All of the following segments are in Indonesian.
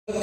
Oh, itu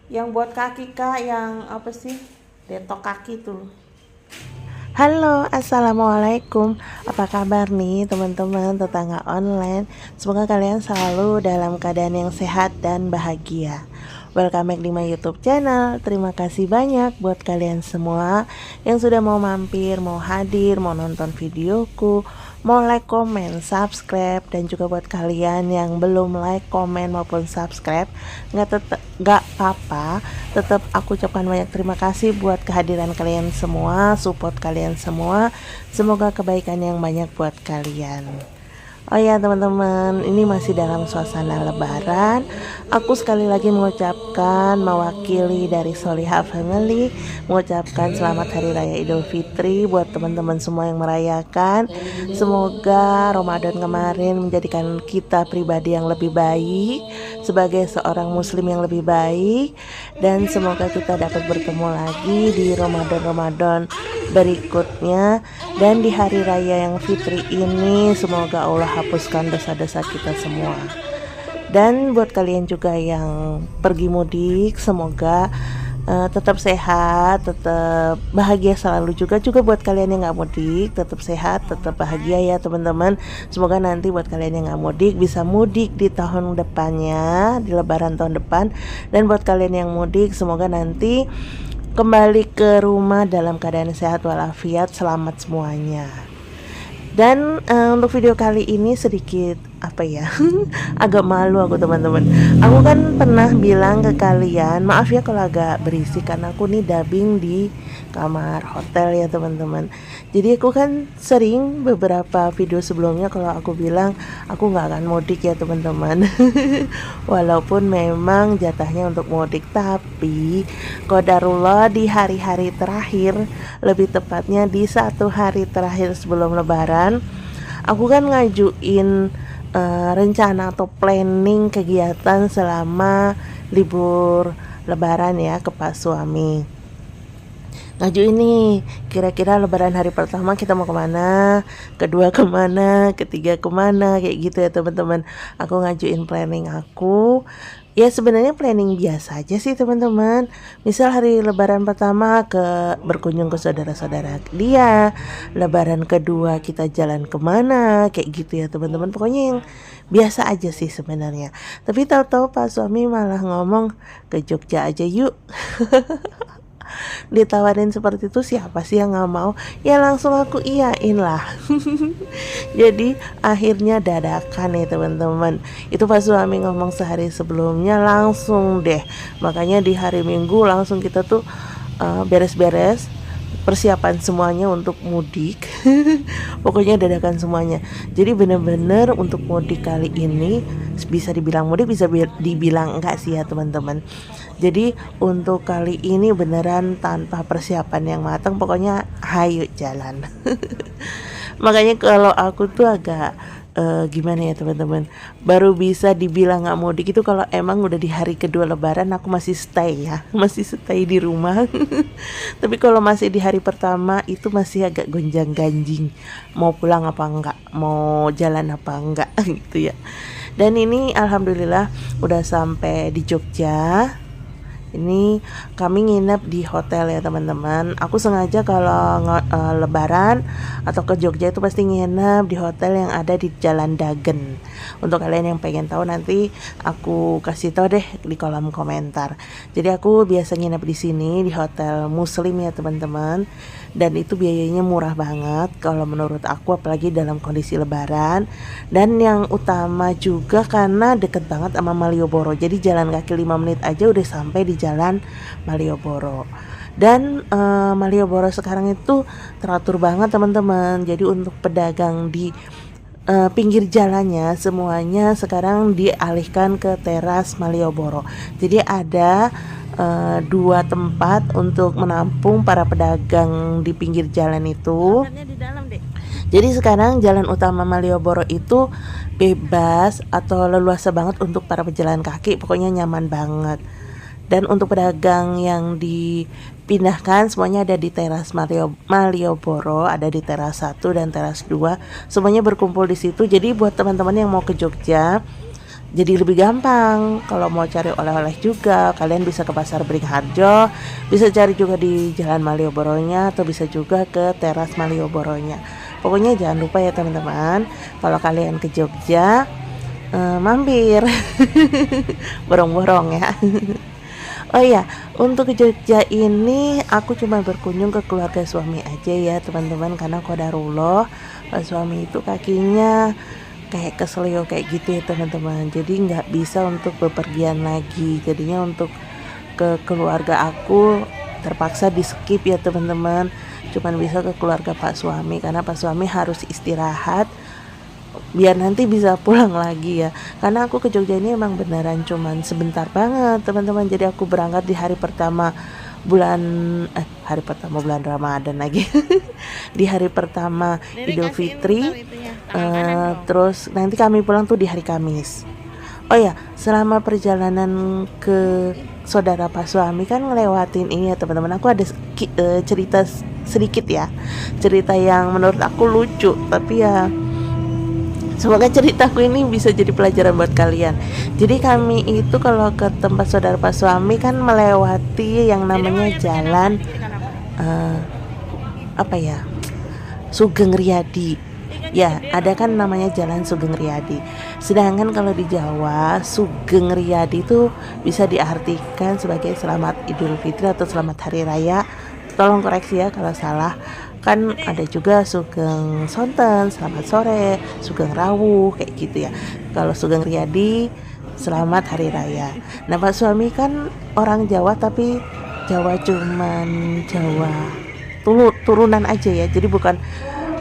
yang buat kaki Kak, yang apa sih? Detok kaki tuh. Halo, assalamualaikum. Apa kabar nih teman-teman tetangga online? Semoga kalian selalu dalam keadaan yang sehat dan bahagia. Welcome back di my YouTube channel. Terima kasih banyak buat kalian semua yang sudah mau mampir, mau hadir, mau nonton videoku, mau like, comment, subscribe. Dan juga buat kalian yang belum like, comment maupun subscribe, nggak apa-apa, tetap aku ucapkan banyak terima kasih buat kehadiran kalian semua, support kalian semua. Semoga kebaikan yang banyak buat kalian. Oh ya teman-teman, ini masih dalam suasana lebaran. Aku sekali lagi mengucapkan, mewakili dari Solihah Family, mengucapkan selamat Hari Raya Idul Fitri buat teman-teman semua yang merayakan. Semoga Ramadan kemarin menjadikan kita pribadi yang lebih baik, sebagai seorang muslim yang lebih baik. Dan semoga kita dapat bertemu lagi di Ramadan berikutnya. Dan di hari raya yang fitri ini, semoga Allah hapuskan dosa-dosa kita semua. Dan buat kalian juga yang pergi mudik, semoga tetap sehat, tetap bahagia selalu. Juga buat kalian yang nggak mudik, tetap sehat, tetap bahagia ya teman-teman. Semoga nanti buat kalian yang nggak mudik bisa mudik di tahun depannya, di lebaran tahun depan. Dan buat kalian yang mudik, semoga nanti kembali ke rumah dalam keadaan sehat walafiat, selamat semuanya. Dan untuk video kali ini sedikit apa ya, agak malu aku teman-teman. Aku kan pernah bilang ke kalian, maaf ya kalau agak berisik karena aku nih dubbing di kamar hotel ya teman-teman. Jadi aku kan sering beberapa video sebelumnya kalau aku bilang aku nggak akan mudik ya teman-teman. Walaupun memang jatahnya untuk mudik, tapi qadarullah di hari-hari terakhir, lebih tepatnya di 1 hari terakhir sebelum lebaran, aku kan ngajuin rencana atau planning kegiatan selama libur lebaran ya ke Pak Suami. Ngajuin nih, kira-kira lebaran hari pertama kita mau kemana, kedua kemana, ketiga kemana, kayak gitu ya teman-teman. Aku ngajuin planning aku. Ya sebenarnya planning biasa aja sih teman-teman. Misal hari lebaran pertama berkunjung ke saudara-saudara dia, lebaran kedua kita jalan kemana, kayak gitu ya teman-teman. Pokoknya yang biasa aja sih sebenarnya. Tapi tahu-tahu Pak Suami malah ngomong ke Jogja aja yuk. Ditawarin seperti itu, siapa sih yang nggak mau? Ya langsung aku iyain lah. Jadi akhirnya dadakan nih teman-teman. Itu Pak Suami ngomong sehari sebelumnya langsung deh. Makanya di hari Minggu langsung kita tuh beres-beres persiapan semuanya untuk mudik. Pokoknya dadakan semuanya. Jadi bener-bener untuk mudik kali ini bisa dibilang mudik, bisa dibilang enggak sih ya teman-teman. Jadi untuk kali ini beneran tanpa persiapan yang matang, pokoknya hayu jalan. Makanya kalau aku tuh agak gimana ya teman-teman, baru bisa dibilang nggak mudik itu kalau emang udah di hari kedua lebaran aku masih stay ya, masih stay di rumah. Tapi kalau masih di hari pertama itu masih agak gonjang ganjing, mau pulang apa enggak, mau jalan apa enggak gitu ya. Dan ini alhamdulillah udah sampai di Jogja Ini kami nginep di hotel ya teman-teman. Aku sengaja kalau lebaran atau ke Jogja itu pasti nginep di hotel yang ada di Jalan Dagen. Untuk kalian yang pengen tahu nanti aku kasih tahu deh di kolom komentar. Jadi aku biasa nginep di sini di hotel Muslim ya teman-teman. Dan itu biayanya murah banget kalau menurut aku, apalagi dalam kondisi lebaran. Dan yang utama juga karena deket banget sama Malioboro, jadi jalan kaki 5 menit aja udah sampai di jalan Malioboro. Dan Malioboro sekarang itu teratur banget teman-teman. Jadi untuk pedagang di pinggir jalannya semuanya sekarang dialihkan ke teras Malioboro. Jadi ada dua tempat untuk menampung para pedagang di pinggir jalan itu. Jadi sekarang jalan utama Malioboro itu bebas atau leluasa banget untuk para pejalan kaki, pokoknya nyaman banget. Dan untuk pedagang yang dipindahkan semuanya ada di teras Malioboro, ada di teras 1 dan teras 2. Semuanya berkumpul di situ. Jadi buat teman-teman yang mau ke Jogja jadi lebih gampang. Kalau mau cari oleh-oleh juga, kalian bisa ke Pasar Beringharjo, bisa cari juga di Jalan Malioboronya, atau bisa juga ke teras Malioboronya. Pokoknya jangan lupa ya teman-teman, kalau kalian ke Jogja mampir borong-borong ya. Oh iya, untuk ke Jogja ini aku cuma berkunjung ke keluarga suami aja ya teman-teman, karena qadarullah Pak suami itu kakinya kayak keselio kayak gitu ya teman-teman, jadi nggak bisa untuk bepergian lagi. Jadinya untuk ke keluarga aku terpaksa di skip ya teman-teman, cuman bisa ke keluarga Pak suami karena Pak suami harus istirahat biar nanti bisa pulang lagi ya. Karena aku ke Jogja ini emang beneran cuman sebentar banget teman-teman. Jadi aku berangkat di hari pertama bulan Ramadan lagi di hari pertama Idul Fitri. Terus nanti kami pulang tuh di hari Kamis. Oh ya, selama perjalanan ke saudara Pak suami kan ngelewatin ini ya teman-teman, aku ada cerita sedikit ya, cerita yang menurut aku lucu, tapi ya semoga ceritaku ini bisa jadi pelajaran buat kalian. Jadi kami itu kalau ke tempat saudara Pak suami kan melewati yang namanya jalan Sugeng Riyadi. Ya, ada kan namanya Jalan Sugeng Riyadi. Sedangkan kalau di Jawa, Sugeng Riyadi itu bisa diartikan sebagai Selamat Idul Fitri atau Selamat Hari Raya. Tolong koreksi ya kalau salah. Kan ada juga Sugeng Sonten, Selamat Sore, Sugeng Rawuh, kayak gitu ya. Kalau Sugeng Riyadi, Selamat Hari Raya. Nah, Pak suami kan orang Jawa, tapi Jawa cuman Jawa turunan aja ya. Jadi bukan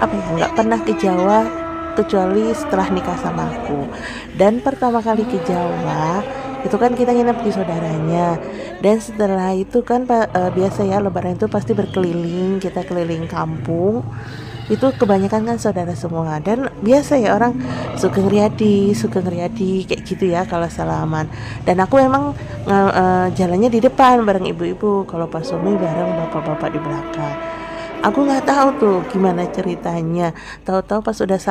nggak pernah ke Jawa kecuali setelah nikah sama aku. Dan pertama kali ke Jawa itu kan kita nginep di saudaranya. Dan setelah itu kan biasa ya lebaran itu pasti berkeliling, kita keliling kampung. Itu kebanyakan kan saudara semua. Dan biasa ya orang Sugeng Riyadi kayak gitu ya kalau salaman. Dan aku emang jalannya di depan bareng ibu-ibu, kalau Pak suami bareng bapak-bapak di belakang. Aku nggak tahu tuh gimana ceritanya. Tahu-tahu pas udah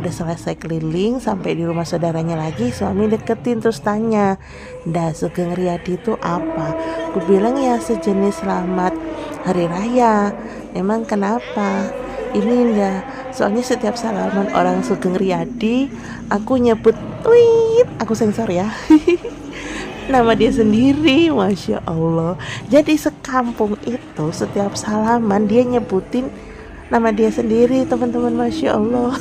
selesai keliling, sampai di rumah saudaranya lagi, suami deketin terus tanya, "Dah, Sugeng Riyadi itu apa?" Aku bilang ya sejenis Selamat Hari Raya. Emang kenapa? Ini enggak. Soalnya setiap salaman orang Sugeng Riyadi, aku nyebut tweet, aku sensor ya. Nama dia sendiri, Masya Allah. Jadi sekampung itu setiap salaman dia nyebutin nama dia sendiri teman-teman, Masya Allah.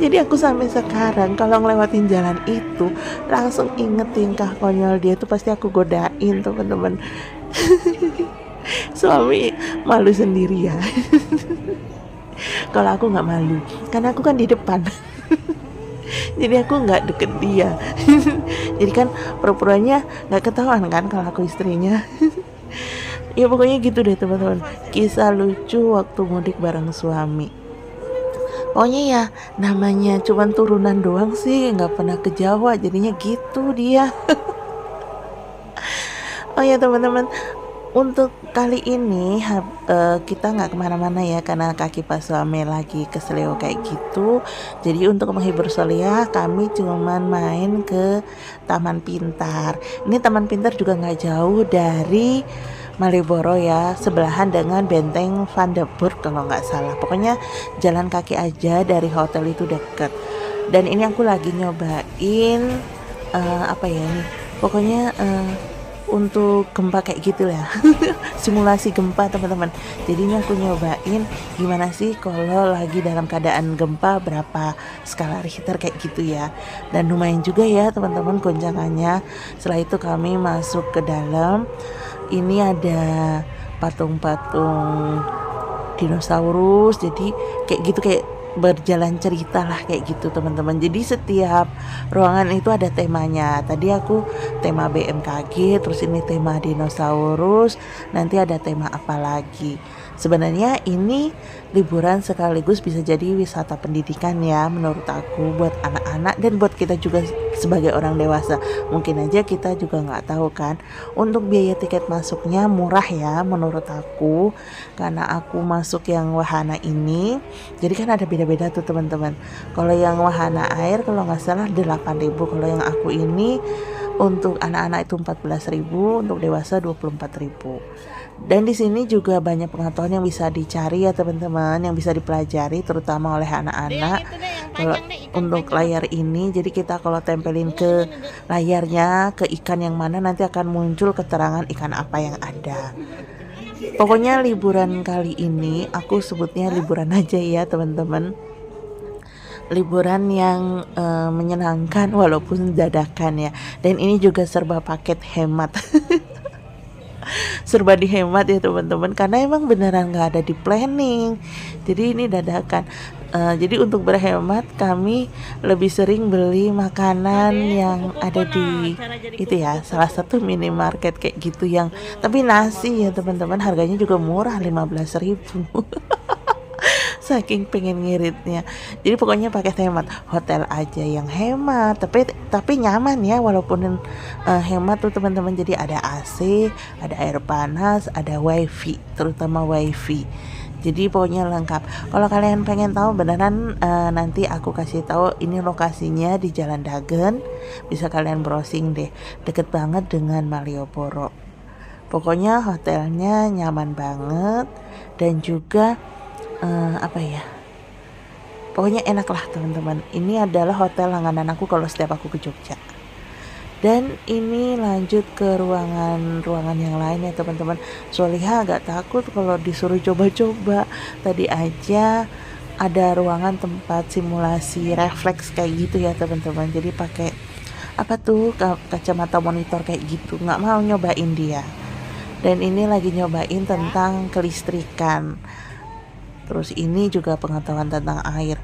Jadi aku sampai sekarang kalau ngelewatin jalan itu langsung inget tingkah konyol dia, itu pasti aku godain teman-teman. Suami malu sendiri ya. Kalau aku nggak malu karena aku kan di depan. Jadi aku nggak deket dia. Jadi kan pura-puranya nggak ketahuan kan kalau aku istrinya. Ya pokoknya gitu deh teman-teman, kisah lucu waktu mudik bareng suami. Pokoknya ya namanya cuman turunan doang sih, nggak pernah ke Jawa, jadinya gitu dia. Oh ya teman-teman, Untuk kali ini kita nggak kemana-mana ya karena kaki Pak suami lagi keseleo kayak gitu. Jadi untuk menghibur Solia kami cuman main ke Taman Pintar. Ini Taman Pintar juga nggak jauh dari Malioboro ya, sebelahan dengan Benteng Van der Burg kalau nggak salah. Pokoknya jalan kaki aja dari hotel itu deket. Dan ini aku lagi nyobain apa ya ini? Pokoknya untuk gempa kayak gitu ya. Simulasi gempa teman-teman. Jadi ini aku nyobain gimana sih kalau lagi dalam keadaan gempa berapa skala Richter kayak gitu ya. Dan lumayan juga ya teman-teman goncangannya. Setelah itu kami masuk ke dalam. Ini ada patung-patung dinosaurus, jadi kayak gitu, kayak berjalan cerita lah kayak gitu teman-teman. Jadi setiap ruangan itu ada temanya. Tadi aku tema BMKG, terus ini tema dinosaurus, nanti ada tema apa lagi. Sebenarnya ini liburan sekaligus bisa jadi wisata pendidikan ya menurut aku, buat anak-anak dan buat kita juga sebagai orang dewasa. Mungkin aja kita juga nggak tahu kan. Untuk biaya tiket masuknya murah ya menurut aku, karena aku masuk yang wahana ini. Jadi kan ada beda-beda tuh teman-teman. Kalau yang wahana air kalau nggak salah 8.000, kalau yang aku ini untuk anak-anak itu 14.000, untuk dewasa 24.000. Dan di sini juga banyak pengetahuan yang bisa dicari ya teman-teman, yang bisa dipelajari terutama oleh anak-anak. Kalau untuk layar ini, jadi kita kalau tempelin ke layarnya ke ikan yang mana nanti akan muncul keterangan ikan apa yang ada. Pokoknya liburan kali ini aku sebutnya liburan aja ya teman-teman. Liburan yang menyenangkan walaupun dadakan ya. Dan ini juga serba paket hemat. Serba dihemat ya teman-teman, karena emang beneran nggak ada di planning, jadi ini dadakan. Jadi untuk berhemat kami lebih sering beli makanan yang ada di itu ya, salah satu minimarket kayak gitu, yang tapi nasi ya teman-teman harganya juga murah, 15.000. Saking pengen ngiritnya. Jadi pokoknya pakai hemat, hotel aja yang hemat, tapi nyaman ya walaupun hemat tuh teman-teman. Jadi ada AC, ada air panas, ada wifi, terutama wifi. Jadi pokoknya lengkap. Kalau kalian pengen tahu beneran, nanti aku kasih tahu ini lokasinya di Jalan Dagen. Bisa kalian browsing deh. Deket banget dengan Malioboro. Pokoknya hotelnya nyaman banget dan juga apa ya, pokoknya enak lah teman-teman. Ini adalah hotel langganan aku kalau setiap aku ke Jogja. Dan ini lanjut ke ruangan yang lain ya teman-teman. Soliha agak takut kalau disuruh coba-coba. Tadi aja ada ruangan tempat simulasi refleks kayak gitu ya teman-teman. Jadi pakai apa tuh kacamata monitor kayak gitu, nggak mau nyobain dia. Dan ini lagi nyobain tentang kelistrikan. Terus ini juga pengetahuan tentang air.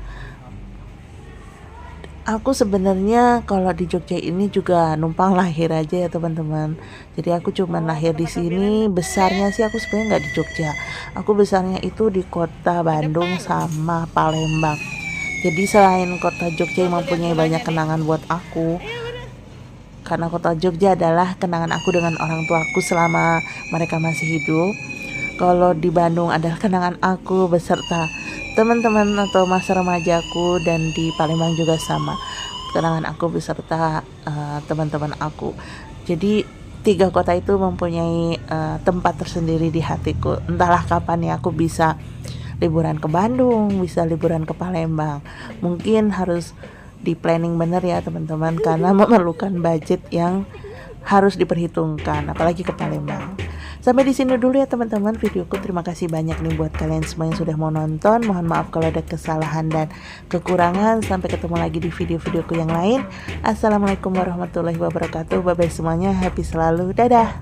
Aku sebenarnya kalau di Jogja ini juga numpang lahir aja ya teman-teman. Jadi aku cuma lahir di sini. Besarnya sih aku sebenarnya nggak di Jogja. Aku besarnya itu di kota Bandung sama Palembang. Jadi selain kota Jogja yang mempunyai banyak kenangan buat aku, karena kota Jogja adalah kenangan aku dengan orang tuaku selama mereka masih hidup. Kalau di Bandung adalah kenangan aku beserta teman-teman atau masa remajaku, dan di Palembang juga sama, kenangan aku beserta teman-teman aku. Jadi 3 kota itu mempunyai tempat tersendiri di hatiku. Entahlah kapan ya aku bisa liburan ke Bandung, bisa liburan ke Palembang. Mungkin harus di planning bener ya teman-teman, karena memerlukan budget yang harus diperhitungkan, apalagi ke Palembang. Sampai di sini dulu ya teman-teman videoku. Terima kasih banyak nih buat kalian semua yang sudah mau nonton. Mohon maaf kalau ada kesalahan dan kekurangan. Sampai ketemu lagi di video-videoku yang lain. Assalamualaikum warahmatullahi wabarakatuh. Bye bye semuanya. Happy selalu. Dadah.